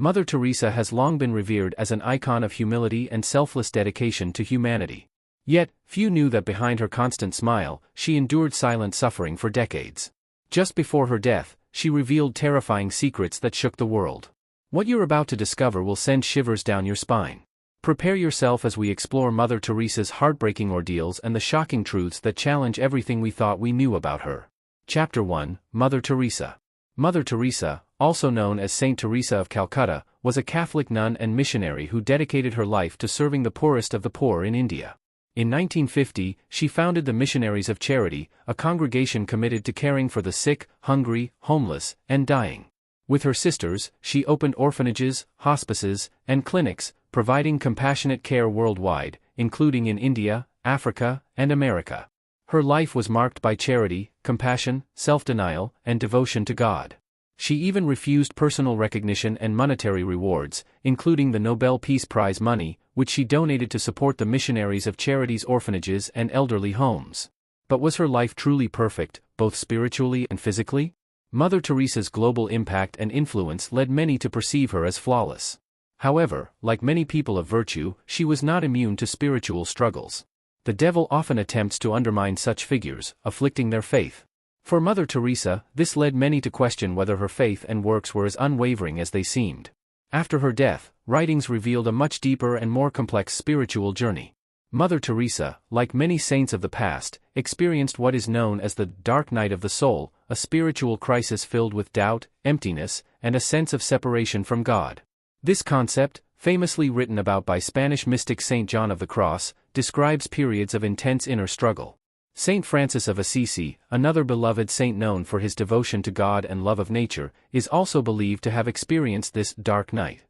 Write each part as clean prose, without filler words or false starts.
Mother Teresa has long been revered as an icon of humility and selfless dedication to humanity. Yet, few knew that behind her constant smile, she endured silent suffering for decades. Just before her death, she revealed terrifying secrets that shook the world. What you're about to discover will send shivers down your spine. Prepare yourself as we explore Mother Teresa's heartbreaking ordeals and the shocking truths that challenge everything we thought we knew about her. Chapter 1: Mother Teresa. Mother Teresa, also known as Saint Teresa of Calcutta, was a Catholic nun and missionary who dedicated her life to serving the poorest of the poor in India. In 1950, she founded the Missionaries of Charity, a congregation committed to caring for the sick, hungry, homeless, and dying. With her sisters, she opened orphanages, hospices, and clinics, providing compassionate care worldwide, including in India, Africa, and America. Her life was marked by charity, compassion, self-denial, and devotion to God. She even refused personal recognition and monetary rewards, including the Nobel Peace Prize money, which she donated to support the Missionaries of Charity's orphanages and elderly homes. But was her life truly perfect, both spiritually and physically? Mother Teresa's global impact and influence led many to perceive her as flawless. However, like many people of virtue, she was not immune to spiritual struggles. The devil often attempts to undermine such figures, afflicting their faith. For Mother Teresa, this led many to question whether her faith and works were as unwavering as they seemed. After her death, writings revealed a much deeper and more complex spiritual journey. Mother Teresa, like many saints of the past, experienced what is known as the dark night of the soul, a spiritual crisis filled with doubt, emptiness, and a sense of separation from God. This concept, famously written about by Spanish mystic Saint John of the Cross, describes periods of intense inner struggle. Saint Francis of Assisi, another beloved saint known for his devotion to God and love of nature, is also believed to have experienced this dark night.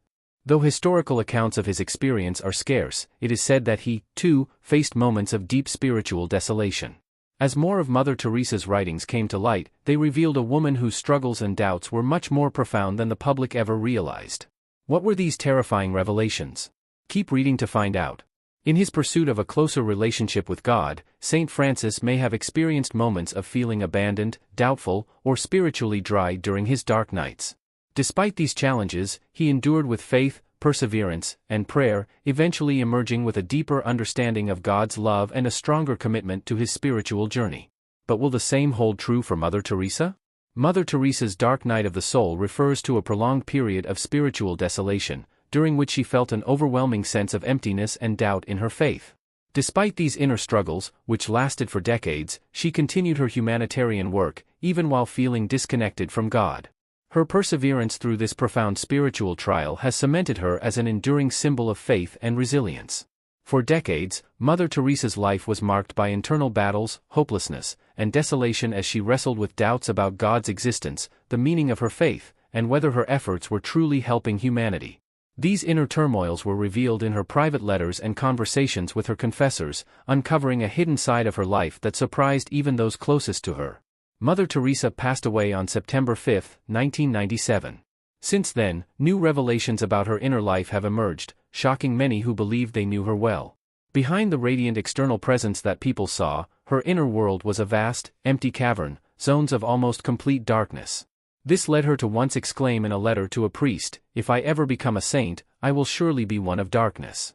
Though historical accounts of his experience are scarce, it is said that he, too, faced moments of deep spiritual desolation. As more of Mother Teresa's writings came to light, they revealed a woman whose struggles and doubts were much more profound than the public ever realized. What were these terrifying revelations? Keep reading to find out. In his pursuit of a closer relationship with God, Saint Francis may have experienced moments of feeling abandoned, doubtful, or spiritually dry during his dark nights. Despite these challenges, he endured with faith, perseverance, and prayer, eventually emerging with a deeper understanding of God's love and a stronger commitment to his spiritual journey. But will the same hold true for Mother Teresa? Mother Teresa's dark night of the soul refers to a prolonged period of spiritual desolation, during which she felt an overwhelming sense of emptiness and doubt in her faith. Despite these inner struggles, which lasted for decades, she continued her humanitarian work, even while feeling disconnected from God. Her perseverance through this profound spiritual trial has cemented her as an enduring symbol of faith and resilience. For decades, Mother Teresa's life was marked by internal battles, hopelessness, and desolation as she wrestled with doubts about God's existence, the meaning of her faith, and whether her efforts were truly helping humanity. These inner turmoils were revealed in her private letters and conversations with her confessors, uncovering a hidden side of her life that surprised even those closest to her. Mother Teresa passed away on September 5, 1997. Since then, new revelations about her inner life have emerged, shocking many who believed they knew her well. Behind the radiant external presence that people saw, her inner world was a vast, empty cavern, zones of almost complete darkness. This led her to once exclaim in a letter to a priest, "If I ever become a saint, I will surely be one of darkness."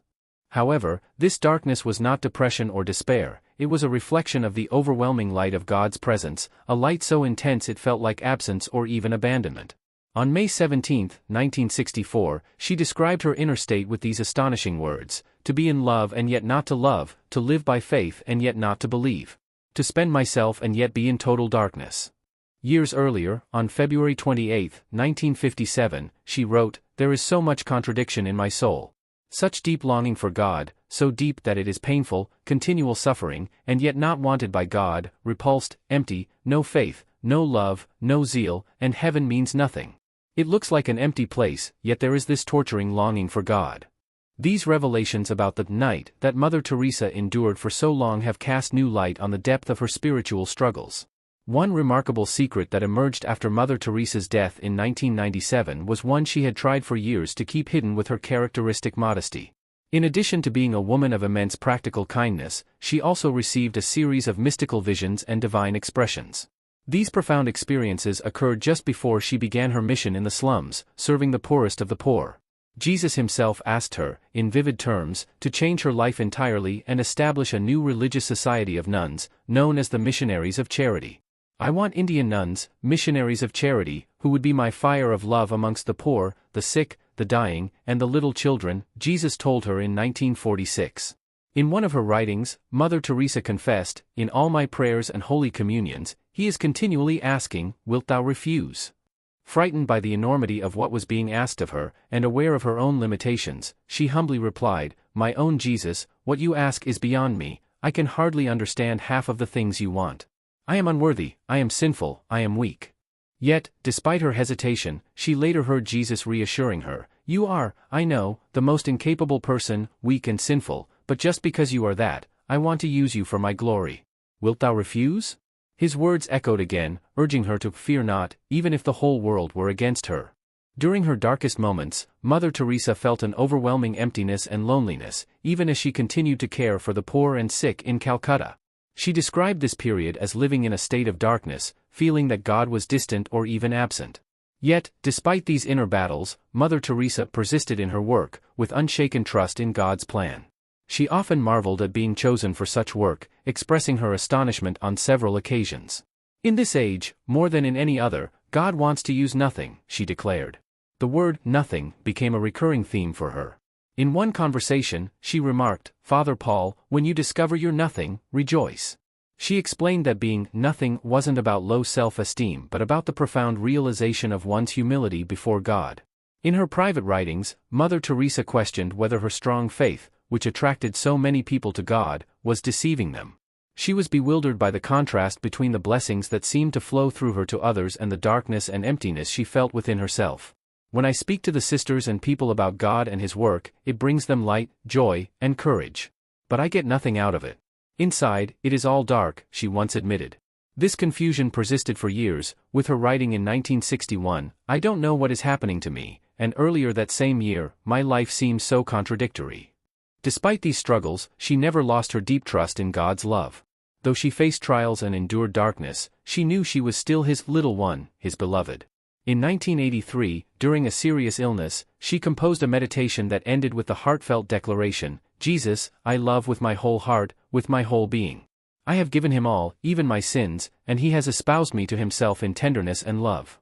However, this darkness was not depression or despair, it was a reflection of the overwhelming light of God's presence, a light so intense it felt like absence or even abandonment. On May 17, 1964, she described her inner state with these astonishing words: "To be in love and yet not to love, to live by faith and yet not to believe. To spend myself and yet be in total darkness." Years earlier, on February 28, 1957, she wrote, "There is so much contradiction in my soul. Such deep longing for God, so deep that it is painful, continual suffering, and yet not wanted by God, repulsed, empty, no faith, no love, no zeal, and heaven means nothing. It looks like an empty place, yet there is this torturing longing for God." These revelations about the night that Mother Teresa endured for so long have cast new light on the depth of her spiritual struggles. One remarkable secret that emerged after Mother Teresa's death in 1997 was one she had tried for years to keep hidden with her characteristic modesty. In addition to being a woman of immense practical kindness, she also received a series of mystical visions and divine expressions. These profound experiences occurred just before she began her mission in the slums, serving the poorest of the poor. Jesus himself asked her, in vivid terms, to change her life entirely and establish a new religious society of nuns, known as the Missionaries of Charity. I want Indian nuns, missionaries of charity, who would be my fire of love amongst the poor, the sick, the dying, and the little children, Jesus told her in 1946. In one of her writings, Mother Teresa confessed, in all my prayers and holy communions, he is continually asking, wilt thou refuse? Frightened by the enormity of what was being asked of her, and aware of her own limitations, she humbly replied, my own Jesus, what you ask is beyond me, I can hardly understand half of the things you want. I am unworthy, I am sinful, I am weak. Yet, despite her hesitation, she later heard Jesus reassuring her, you are, I know, the most incapable person, weak and sinful, but just because you are that, I want to use you for my glory. Wilt thou refuse? His words echoed again, urging her to fear not, even if the whole world were against her. During her darkest moments, Mother Teresa felt an overwhelming emptiness and loneliness, even as she continued to care for the poor and sick in Calcutta. She described this period as living in a state of darkness, feeling that God was distant or even absent. Yet, despite these inner battles, Mother Teresa persisted in her work, with unshaken trust in God's plan. She often marveled at being chosen for such work, expressing her astonishment on several occasions. In this age, more than in any other, God wants to use nothing, she declared. The word nothing became a recurring theme for her. In one conversation, she remarked, Father Paul, when you discover you're nothing, rejoice. She explained that being nothing wasn't about low self-esteem but about the profound realization of one's humility before God. In her private writings, Mother Teresa questioned whether her strong faith, which attracted so many people to God, was deceiving them. She was bewildered by the contrast between the blessings that seemed to flow through her to others and the darkness and emptiness she felt within herself. When I speak to the sisters and people about God and His work, it brings them light, joy, and courage. But I get nothing out of it. Inside, it is all dark, she once admitted. This confusion persisted for years, with her writing in 1961, I don't know what is happening to me, and earlier that same year, my life seems so contradictory. Despite these struggles, she never lost her deep trust in God's love. Though she faced trials and endured darkness, she knew she was still His little one, His beloved. In 1983, during a serious illness, she composed a meditation that ended with the heartfelt declaration, Jesus, I love with my whole heart, with my whole being. I have given Him all, even my sins, and He has espoused me to Himself in tenderness and love.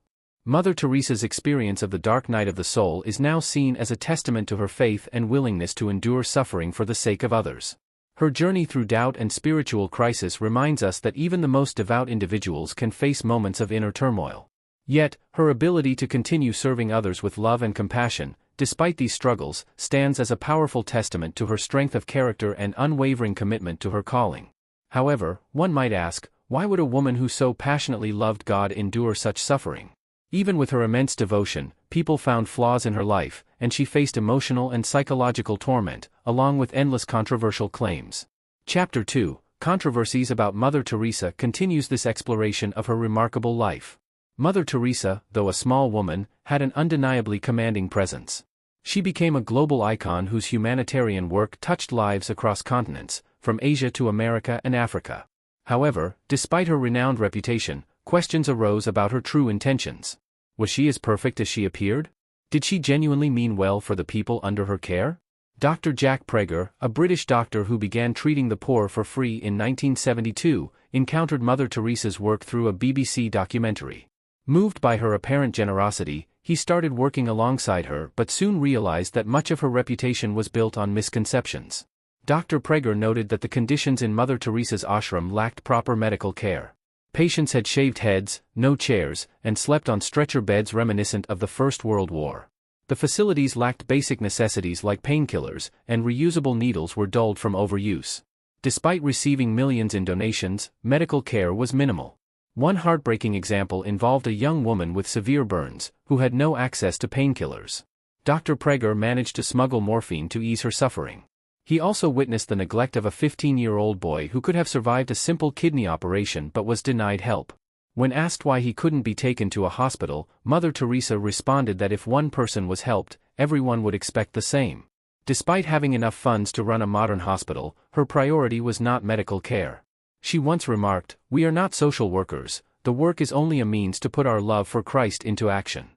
Mother Teresa's experience of the dark night of the soul is now seen as a testament to her faith and willingness to endure suffering for the sake of others. Her journey through doubt and spiritual crisis reminds us that even the most devout individuals can face moments of inner turmoil. Yet, her ability to continue serving others with love and compassion, despite these struggles, stands as a powerful testament to her strength of character and unwavering commitment to her calling. However, one might ask, why would a woman who so passionately loved God endure such suffering? Even with her immense devotion, people found flaws in her life, and she faced emotional and psychological torment, along with endless controversial claims. Chapter 2, Controversies about Mother Teresa continues this exploration of her remarkable life. Mother Teresa, though a small woman, had an undeniably commanding presence. She became a global icon whose humanitarian work touched lives across continents, from Asia to America and Africa. However, despite her renowned reputation, questions arose about her true intentions. Was she as perfect as she appeared? Did she genuinely mean well for the people under her care? Dr. Jack Prager, a British doctor who began treating the poor for free in 1972, encountered Mother Teresa's work through a BBC documentary. Moved by her apparent generosity, he started working alongside her but soon realized that much of her reputation was built on misconceptions. Dr. Prager noted that the conditions in Mother Teresa's ashram lacked proper medical care. Patients had shaved heads, no chairs, and slept on stretcher beds reminiscent of the First World War. The facilities lacked basic necessities like painkillers, and reusable needles were dulled from overuse. Despite receiving millions in donations, medical care was minimal. One heartbreaking example involved a young woman with severe burns, who had no access to painkillers. Dr. Prager managed to smuggle morphine to ease her suffering. He also witnessed the neglect of a 15-year-old boy who could have survived a simple kidney operation but was denied help. When asked why he couldn't be taken to a hospital, Mother Teresa responded that if one person was helped, everyone would expect the same. Despite having enough funds to run a modern hospital, her priority was not medical care. She once remarked, "We are not social workers, the work is only a means to put our love for Christ into action.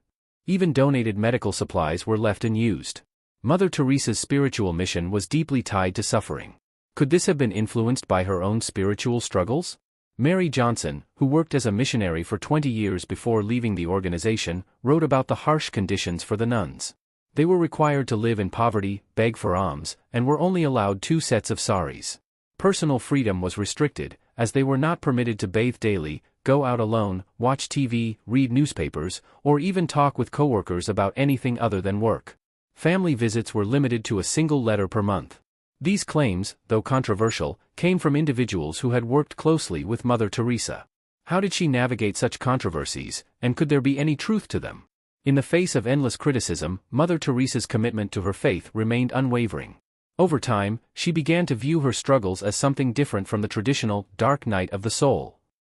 Even donated medical supplies were left unused. Mother Teresa's spiritual mission was deeply tied to suffering. Could this have been influenced by her own spiritual struggles? Mary Johnson, who worked as a missionary for 20 years before leaving the organization, wrote about the harsh conditions for the nuns. They were required to live in poverty, beg for alms, and were only allowed 2 sets of saris. Personal freedom was restricted, as they were not permitted to bathe daily, go out alone, watch TV, read newspapers, or even talk with coworkers about anything other than work. Family visits were limited to a single letter per month. These claims, though controversial, came from individuals who had worked closely with Mother Teresa. How did she navigate such controversies, and could there be any truth to them? In the face of endless criticism, Mother Teresa's commitment to her faith remained unwavering. Over time, she began to view her struggles as something different from the traditional, dark night of the soul.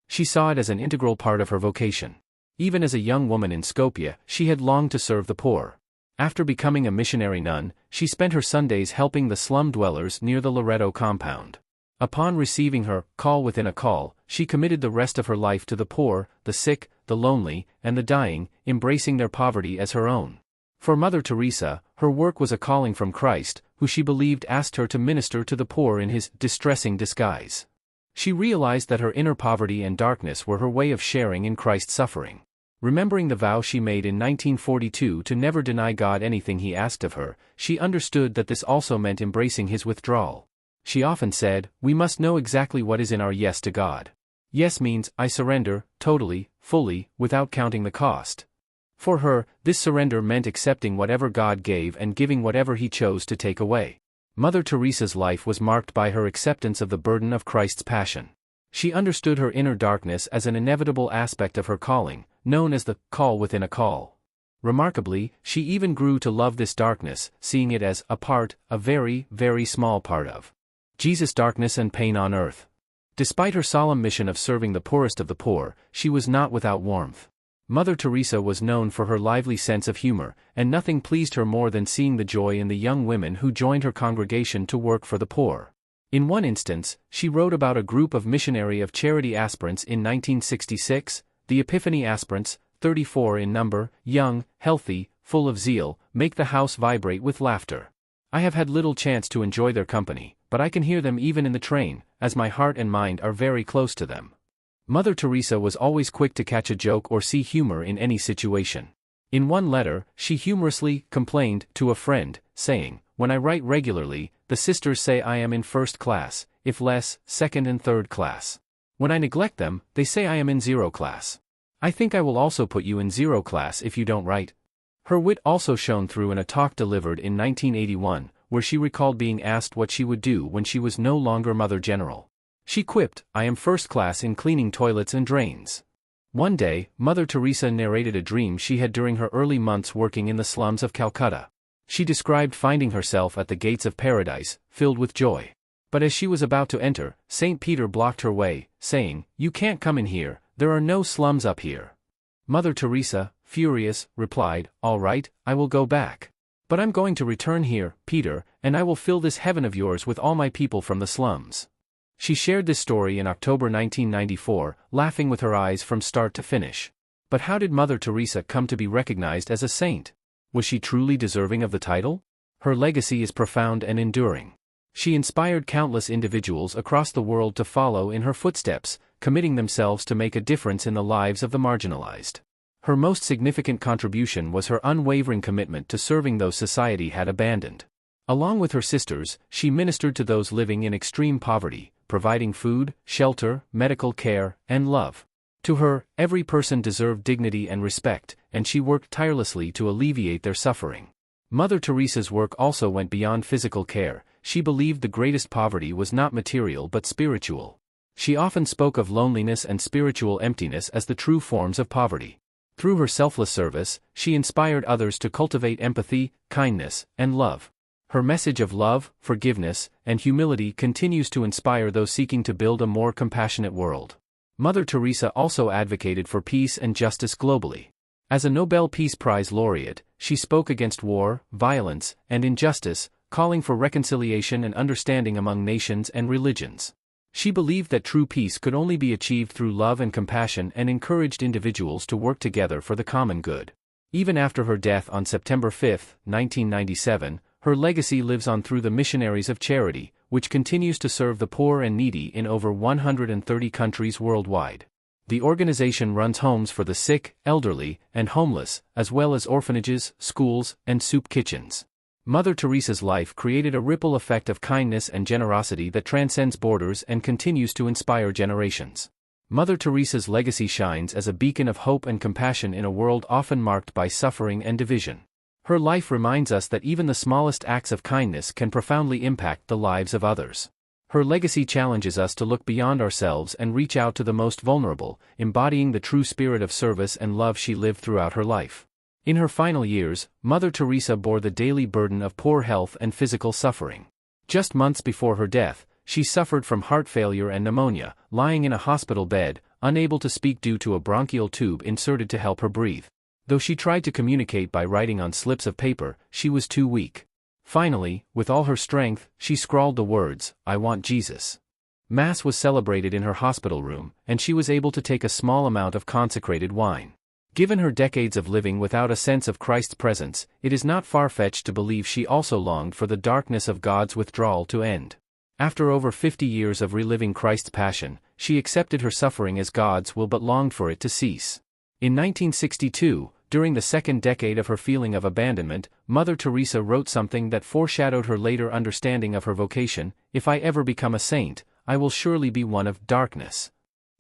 She saw it as an integral part of her vocation. Even as a young woman in Skopje, she had longed to serve the poor. After becoming a missionary nun, she spent her Sundays helping the slum dwellers near the Loreto compound. Upon receiving her call within a call, she committed the rest of her life to the poor, the sick, the lonely, and the dying, embracing their poverty as her own. For Mother Teresa, her work was a calling from Christ, who she believed asked her to minister to the poor in his distressing disguise. She realized that her inner poverty and darkness were her way of sharing in Christ's suffering. Remembering the vow she made in 1942 to never deny God anything he asked of her, she understood that this also meant embracing his withdrawal. She often said, "We must know exactly what is in our yes to God." Yes means, I surrender, totally, fully, without counting the cost. For her, this surrender meant accepting whatever God gave and giving whatever he chose to take away. Mother Teresa's life was marked by her acceptance of the burden of Christ's passion. She understood her inner darkness as an inevitable aspect of her calling, known as the call within a call. Remarkably, she even grew to love this darkness, seeing it as a part, a very, very small part of Jesus' darkness and pain on earth. Despite her solemn mission of serving the poorest of the poor, she was not without warmth. Mother Teresa was known for her lively sense of humor, and nothing pleased her more than seeing the joy in the young women who joined her congregation to work for the poor. In one instance, she wrote about a group of missionary of charity aspirants in 1966, the Epiphany aspirants, 34 in number, young, healthy, full of zeal, make the house vibrate with laughter. I have had little chance to enjoy their company, but I can hear them even in the train, as my heart and mind are very close to them. Mother Teresa was always quick to catch a joke or see humor in any situation. In one letter, she humorously complained to a friend, saying, "When I write regularly, the sisters say I am in first class, if less, second and third class. When I neglect them, they say I am in 0 class. I think I will also put you in 0 class if you don't write." Her wit also shone through in a talk delivered in 1981, where she recalled being asked what she would do when she was no longer Mother General. She quipped, "I am first class in cleaning toilets and drains." One day, Mother Teresa narrated a dream she had during her early months working in the slums of Calcutta. She described finding herself at the gates of paradise, filled with joy. But as she was about to enter, St. Peter blocked her way, saying, "You can't come in here, there are no slums up here." Mother Teresa, furious, replied, "All right, I will go back. But I'm going to return here, Peter, and I will fill this heaven of yours with all my people from the slums." She shared this story in October 1994, laughing with her eyes from start to finish. But how did Mother Teresa come to be recognized as a saint? Was she truly deserving of the title? Her legacy is profound and enduring. She inspired countless individuals across the world to follow in her footsteps, committing themselves to make a difference in the lives of the marginalized. Her most significant contribution was her unwavering commitment to serving those society had abandoned. Along with her sisters, she ministered to those living in extreme poverty, providing food, shelter, medical care, and love. To her, every person deserved dignity and respect, and she worked tirelessly to alleviate their suffering. Mother Teresa's work also went beyond physical care. She believed the greatest poverty was not material but spiritual. She often spoke of loneliness and spiritual emptiness as the true forms of poverty. Through her selfless service, she inspired others to cultivate empathy, kindness, and love. Her message of love, forgiveness, and humility continues to inspire those seeking to build a more compassionate world. Mother Teresa also advocated for peace and justice globally. As a Nobel Peace Prize laureate, she spoke against war, violence, and injustice, calling for reconciliation and understanding among nations and religions. She believed that true peace could only be achieved through love and compassion and encouraged individuals to work together for the common good. Even after her death on September 5, 1997, her legacy lives on through the Missionaries of Charity, which continues to serve the poor and needy in over 130 countries worldwide. The organization runs homes for the sick, elderly, and homeless, as well as orphanages, schools, and soup kitchens. Mother Teresa's life created a ripple effect of kindness and generosity that transcends borders and continues to inspire generations. Mother Teresa's legacy shines as a beacon of hope and compassion in a world often marked by suffering and division. Her life reminds us that even the smallest acts of kindness can profoundly impact the lives of others. Her legacy challenges us to look beyond ourselves and reach out to the most vulnerable, embodying the true spirit of service and love she lived throughout her life. In her final years, Mother Teresa bore the daily burden of poor health and physical suffering. Just months before her death, she suffered from heart failure and pneumonia, lying in a hospital bed, unable to speak due to a bronchial tube inserted to help her breathe. Though she tried to communicate by writing on slips of paper, she was too weak. Finally, with all her strength, she scrawled the words, "I want Jesus." Mass was celebrated in her hospital room, and she was able to take a small amount of consecrated wine. Given her decades of living without a sense of Christ's presence, it is not far-fetched to believe she also longed for the darkness of God's withdrawal to end. After over 50 years of reliving Christ's passion, she accepted her suffering as God's will but longed for it to cease. In 1962, during the second decade of her feeling of abandonment, Mother Teresa wrote something that foreshadowed her later understanding of her vocation: "If I ever become a saint, I will surely be one of darkness.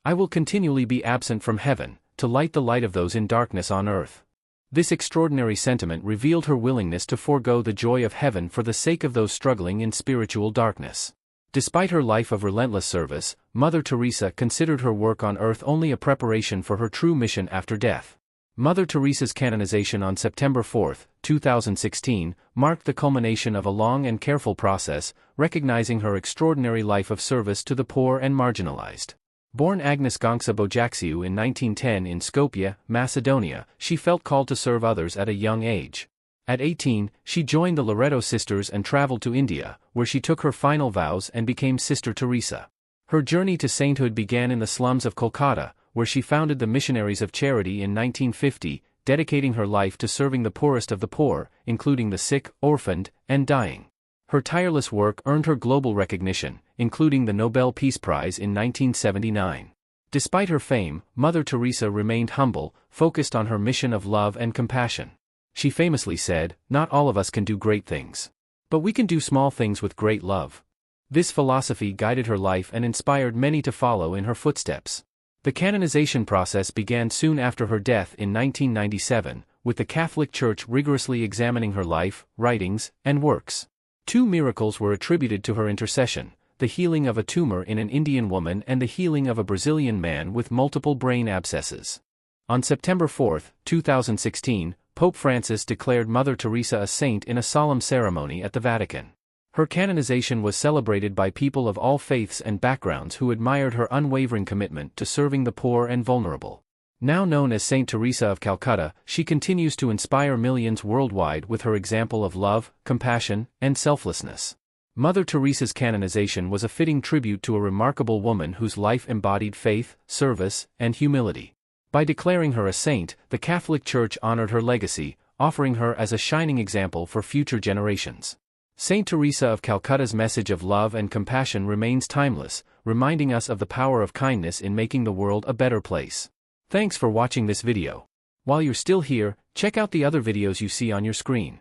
I will continually be absent from heaven, to light the light of those in darkness on earth." This extraordinary sentiment revealed her willingness to forego the joy of heaven for the sake of those struggling in spiritual darkness. Despite her life of relentless service, Mother Teresa considered her work on earth only a preparation for her true mission after death. Mother Teresa's canonization on September 4, 2016, marked the culmination of a long and careful process, recognizing her extraordinary life of service to the poor and marginalized. Born Agnes Gonksa Bojaxiou in 1910 in Skopje, Macedonia, she felt called to serve others at a young age. At 18, she joined the Loreto Sisters and traveled to India, where she took her final vows and became Sister Teresa. Her journey to sainthood began in the slums of Kolkata, where she founded the Missionaries of Charity in 1950, dedicating her life to serving the poorest of the poor, including the sick, orphaned, and dying. Her tireless work earned her global recognition, including the Nobel Peace Prize in 1979. Despite her fame, Mother Teresa remained humble, focused on her mission of love and compassion. She famously said, "Not all of us can do great things. But we can do small things with great love." This philosophy guided her life and inspired many to follow in her footsteps. The canonization process began soon after her death in 1997, with the Catholic Church rigorously examining her life, writings, and works. 2 miracles were attributed to her intercession: the healing of a tumor in an Indian woman and the healing of a Brazilian man with multiple brain abscesses. On September 4, 2016, Pope Francis declared Mother Teresa a saint in a solemn ceremony at the Vatican. Her canonization was celebrated by people of all faiths and backgrounds who admired her unwavering commitment to serving the poor and vulnerable. Now known as Saint Teresa of Calcutta, she continues to inspire millions worldwide with her example of love, compassion, and selflessness. Mother Teresa's canonization was a fitting tribute to a remarkable woman whose life embodied faith, service, and humility. By declaring her a saint, the Catholic Church honored her legacy, offering her as a shining example for future generations. Saint Teresa of Calcutta's message of love and compassion remains timeless, reminding us of the power of kindness in making the world a better place. Thanks for watching this video. While you're still here, check out the other videos you see on your screen.